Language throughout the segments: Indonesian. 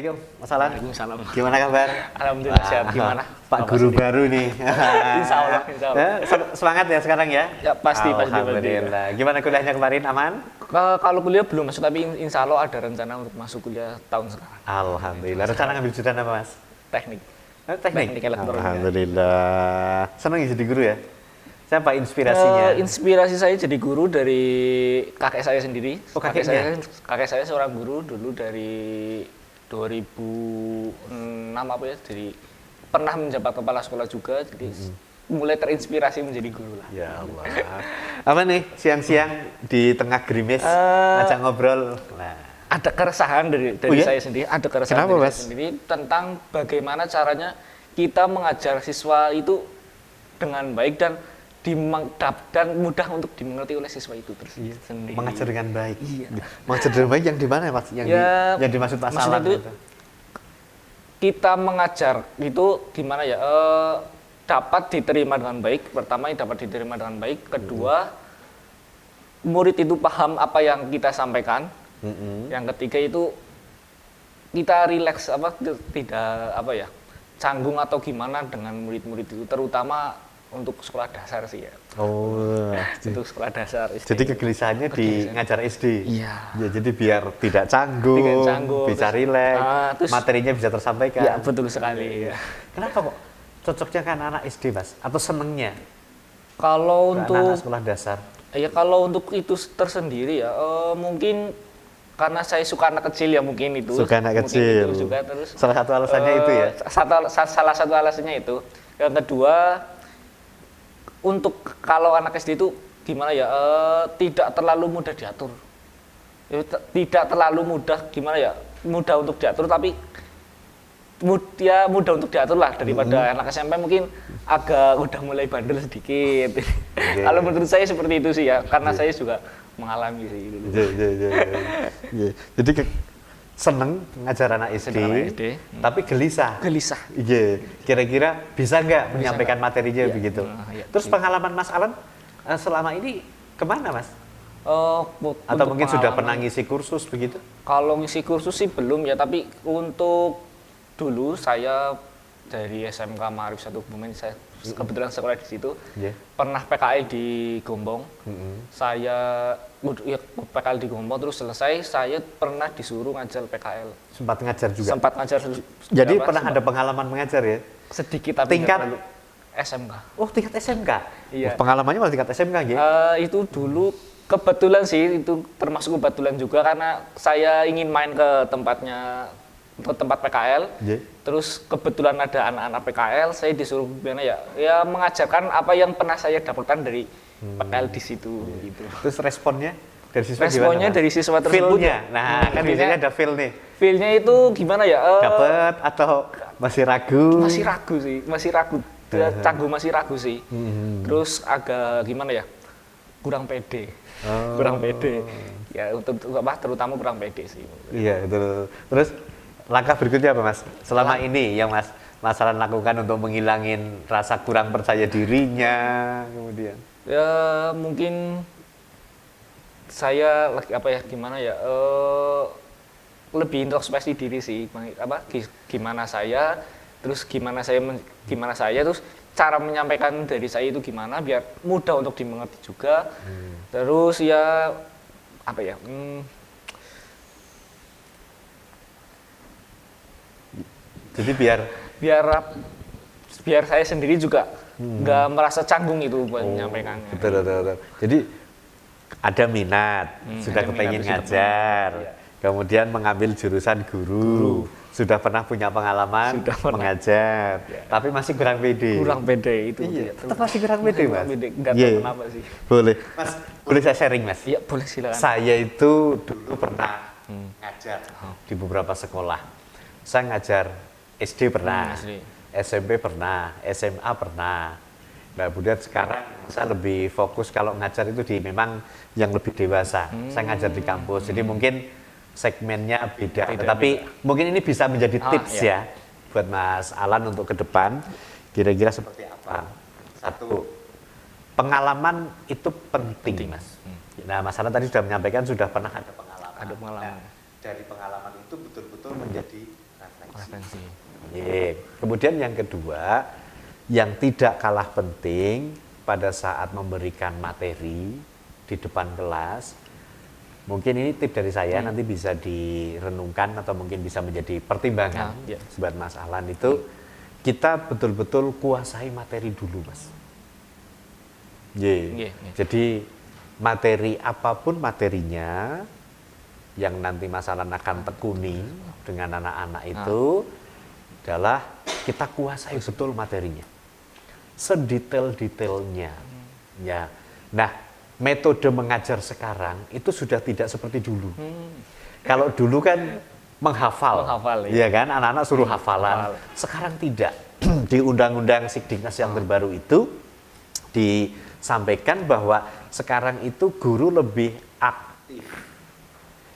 Assalamualaikum, Mas Alan. Waalaikumsalam. Gimana kabar? Alhamdulillah sehat. Gimana? Pak Guru baru nih. Insya Allah. Semangat ya sekarang ya? Ya pasti. Alhamdulillah. Gimana kuliahnya kemarin, aman? Kalau kuliah belum masuk, tapi insya Allah ada rencana untuk masuk kuliah tahun sekarang. Alhamdulillah. Rencana ngambil jurusan apa, Mas? Teknik. Teknik elektronik. Alhamdulillah. Senang jadi guru ya? Siapa inspirasinya? Inspirasi saya jadi guru dari kakek saya sendiri. Oh, kakeknya? Kakek saya seorang guru dulu dari 2006 apa ya, jadi pernah menjabat kepala sekolah juga, jadi mulai terinspirasi menjadi guru lah. Ya Allah. Apa nih siang-siang di tengah gerimis ajak ngobrol? Nah. Ada keresahan dari saya sendiri, ada keresahan dari saya sendiri tentang bagaimana caranya kita mengajar siswa itu dengan baik dan mudah untuk dimengerti oleh siswa itu sendiri. Mengajar dengan baik. Iya. Mengajar dengan baik yang di mana ya, Mas? Yang dimaksud Mas Alan itu? Kita mengajar itu gimana ya? Dapat diterima dengan baik. Pertama, dapat diterima dengan baik. Kedua, murid itu paham apa yang kita sampaikan. Yang ketiga itu kita rileks, tidak canggung atau gimana dengan murid-murid itu, terutama untuk sekolah dasar sih ya. Oh, untuk sekolah dasar. Jadi kegelisahannya di ngajar SD. Iya. Ya, jadi biar tidak canggung, bisa rileks, materinya bisa tersampaikan. Ya, betul sekali. Ya. Kenapa kok cocoknya kan anak SD, Mas? Atau senengnya? Kalau untuk anak sekolah dasar. Ya, kalau untuk itu tersendiri ya, mungkin karena saya suka anak kecil ya, mungkin itu. Suka anak kecil. Itu juga, terus salah satu alasannya itu ya. Salah satu alasannya itu. Yang kedua, untuk kalau anak SD itu gimana ya, tidak terlalu mudah diatur. Tidak terlalu mudah mudah untuk diatur, tapi mudah untuk diatur lah daripada anak SMP mungkin agak udah mulai bandel sedikit. Kalau menurut saya seperti itu sih ya, karena saya juga mengalami sih dulu. Jadi seneng ngajar anak SD, tapi gelisah. Iya, kira-kira bisa nggak menyampaikan materinya begitu. Terus pengalaman Mas Alan selama ini kemana, Mas? Atau mungkin sudah pernah ngisi kursus begitu? Kalau ngisi kursus sih belum ya, tapi untuk dulu saya dari SMK Ma'arif 1 Kebumen, saya kebetulan sekolah di situ. Pernah PKL di Gombong. Saya PKL di Gombong, terus selesai saya pernah disuruh ngajar PKL. Sempat ngajar juga? Sempat ngajar. Jadi pernah ada pengalaman mengajar ya? Sedikit, tapi tingkat SMK. Oh, tingkat SMK? Iya. Pengalamannya malah tingkat SMK gitu? Itu dulu kebetulan sih, itu termasuk kebetulan juga karena saya ingin main ke tempat PKL, terus kebetulan ada anak-anak PKL, saya disuruh mengajarkan apa yang pernah saya dapatkan dari PKL di situ. Gitu. Terus responnya dari siswa gimana? Responnya dari siswa tersebut. Feel-nya, kan biasanya ada feel nih. Feel-nya itu gimana ya? Dapat atau masih ragu? Masih ragu sih, masih ragu. Canggung, masih ragu sih. Terus agak gimana ya? Kurang pede. Kurang pede. Ya terutama kurang pede sih. Iya, betul. Terus langkah berikutnya apa, Mas? Selama ini yang Mas Alan lakukan untuk menghilangin rasa kurang percaya dirinya kemudian? Ya mungkin saya lebih introspeksi diri sih, gimana saya, terus cara menyampaikan dari saya itu gimana biar mudah untuk dimengerti juga. Terus ya jadi biar saya sendiri juga nggak merasa canggung itu buat menyampaikannya. Betul. Jadi ada minat, sudah kepengen ngajar, kemudian mengambil jurusan guru, sudah pernah punya pengalaman mengajar, tapi masih kurang pede. Kurang pede itu. Iya, tetap masih kurang pede, Mas. Nggak tahu kenapa sih. Boleh, Mas. Boleh saya sharing, Mas? Iya, boleh, silakan. Saya itu dulu pernah ngajar di beberapa sekolah. Saya ngajar SD pernah, SMP pernah, SMA pernah. Nah, kemudian sekarang saya lebih fokus kalau ngajar itu memang yang lebih dewasa. Saya ngajar di kampus, jadi mungkin segmennya beda. Tetapi mungkin ini bisa menjadi tips ya buat Mas Alan untuk ke depan. Kira-kira seperti apa? Satu, pengalaman itu penting, Mas. Nah, Mas Alan tadi sudah menyampaikan sudah pernah ada pengalaman. Ada pengalaman. Nah, dari pengalaman itu betul-betul menjadi Referensi. Kemudian yang kedua, yang tidak kalah penting pada saat memberikan materi di depan kelas, mungkin ini tip dari saya, nanti bisa direnungkan atau mungkin bisa menjadi pertimbangan buat Mas Alan itu, kita betul-betul kuasai materi dulu, Mas. Jadi materi apapun materinya yang nanti Mas Alan akan tekuni dengan anak-anak itu adalah kita kuasai betul materinya, sedetail-detailnya. Ya, nah metode mengajar sekarang itu sudah tidak seperti dulu. Kalau dulu kan menghafal ya kan, anak-anak suruh hafalan. Sekarang tidak. Di Undang-Undang Sikdiknas yang terbaru itu disampaikan bahwa sekarang itu guru lebih aktif.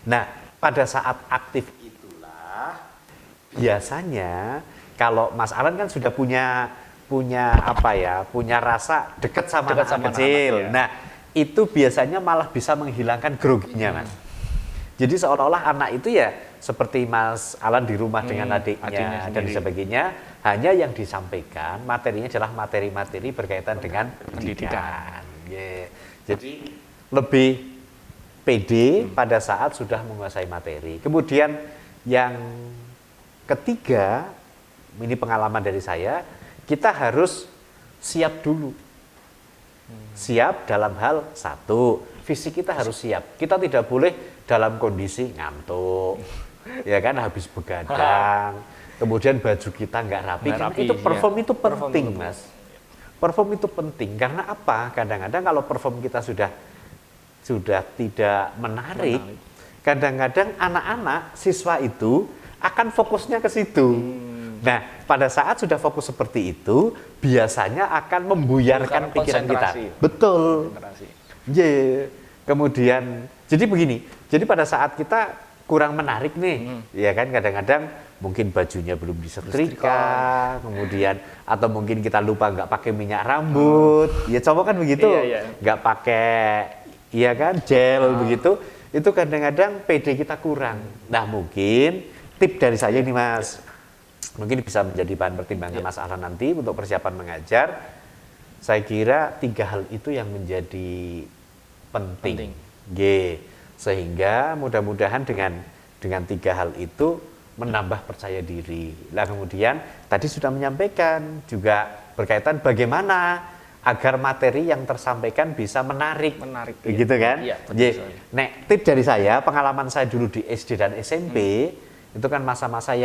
Nah, pada saat aktif itulah biasanya kalau Mas Alan kan sudah punya rasa dekat sama anak kecil. Nah, itu biasanya malah bisa menghilangkan groginya, Mas. Jadi seolah-olah anak itu ya seperti Mas Alan di rumah dengan adiknya dan sebagainya, hanya yang disampaikan materinya adalah materi-materi berkaitan dengan pendidikan. Jadi lebih pede pada saat sudah menguasai materi. Kemudian yang ketiga, ini pengalaman dari saya, kita harus siap dulu. Siap dalam hal satu, fisik kita harus siap. Kita tidak boleh dalam kondisi ngantuk, ya kan, habis begadang, kemudian baju kita nggak rapi. Itu perform itu penting, Mas. Perform itu penting karena apa? Kadang-kadang kalau perform kita sudah tidak menarik, kadang-kadang anak-anak siswa itu akan fokusnya ke situ. Nah, pada saat sudah fokus seperti itu, biasanya akan membuyarkan pikiran kita. Betul. Kemudian, jadi begini. Jadi pada saat kita kurang menarik nih, ya kan, kadang-kadang mungkin bajunya belum disetrika, kemudian atau mungkin kita lupa nggak pakai minyak rambut, ya cowok kan begitu, nggak pakai, iya kan, gel begitu, itu kadang-kadang PD kita kurang. Nah, mungkin tip dari saya ini, Mas, mungkin bisa menjadi bahan pertimbangan Mas Alan nanti untuk persiapan mengajar. Saya kira 3 hal itu yang menjadi penting. Sehingga mudah-mudahan dengan 3 hal itu menambah percaya diri. Lah kemudian tadi sudah menyampaikan juga berkaitan bagaimana agar materi yang tersampaikan bisa menarik begitu kan? Nek tip dari saya, pengalaman saya dulu di SD dan SMP itu kan masa-masa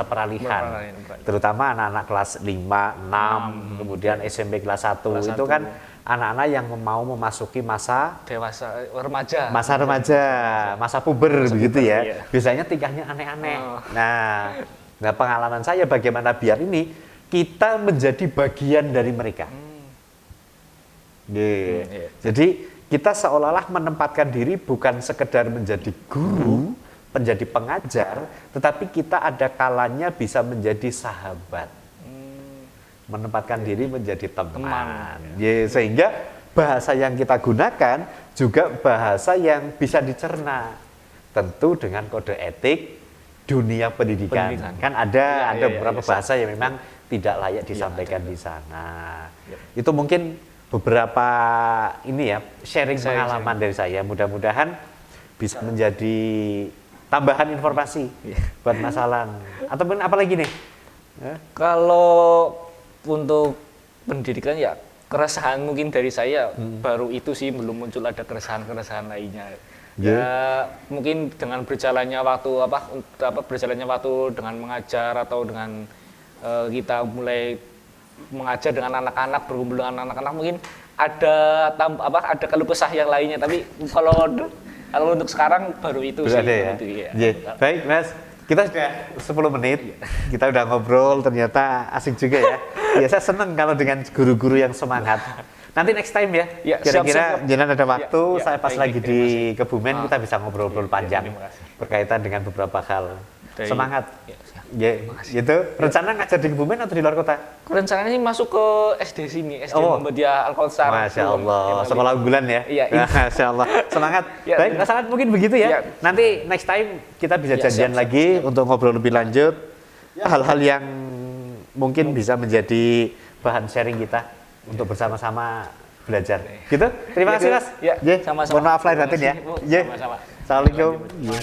peralihan, terutama anak-anak kelas 5, 6, kemudian SMP kelas 1 itu kan anak-anak yang mau memasuki masa dewasa, masa puber begitu ya. Biasanya tingkahnya aneh-aneh. Nah, pengalaman saya bagaimana biar ini kita menjadi bagian dari mereka. Jadi kita seolah-olah menempatkan diri bukan sekedar menjadi guru, menjadi pengajar, tetapi kita ada kalanya bisa menjadi sahabat. Menempatkan diri menjadi teman. Sehingga bahasa yang kita gunakan juga bahasa yang bisa dicerna. Tentu dengan kode etik dunia pendidikan. Kan ada beberapa bahasa yang memang tidak layak disampaikan di sana. Itu mungkin beberapa sharing pengalaman dari saya. Mudah-mudahan bisa menjadi tambahan informasi buat Mas Alan. Ataupun apa lagi nih? Kalau untuk pendidikan ya keresahan mungkin dari saya baru itu sih, belum muncul ada keresahan lainnya. Ya mungkin dengan berjalannya waktu dengan mengajar atau dengan kita mulai mengajar dengan anak-anak, berkumpul dengan anak-anak, mungkin ada keluh kesah yang lainnya, tapi kalau untuk sekarang baru itu sih. Baik, Mas. Kita sudah 10 menit, kita udah ngobrol, ternyata asik juga ya. Saya seneng kalau dengan guru-guru yang semangat. Nanti next time ya, kira-kira jangan ada waktu, saya pas lagi di Kebumen, kita bisa ngobrol-ngobrol panjang berkaitan dengan beberapa hal. Semangat. Ya, siap. Ya, gitu. Rencana ngajar di Kebumen atau di luar kota? Rencananya sih masuk ke SD sini, SD Muhammadiyah Al-Kautsar. Masya Allah, sekolah unggulan ya? Iya. Masya Allah, semangat. Ya, Baik, sangat mungkin begitu ya. Ya. Nanti next time kita bisa Ya, janjian siap, lagi untuk ngobrol lebih lanjut. Ya, hal-hal yang mungkin bisa menjadi bahan sharing kita untuk bersama-sama belajar. Gitu? Terima kasih Mas. Ya, Ye, sama-sama. mohon maaf lahir batin ya. Terima kasih, Bu. Ye. Sama-sama. Assalamualaikum. Ye.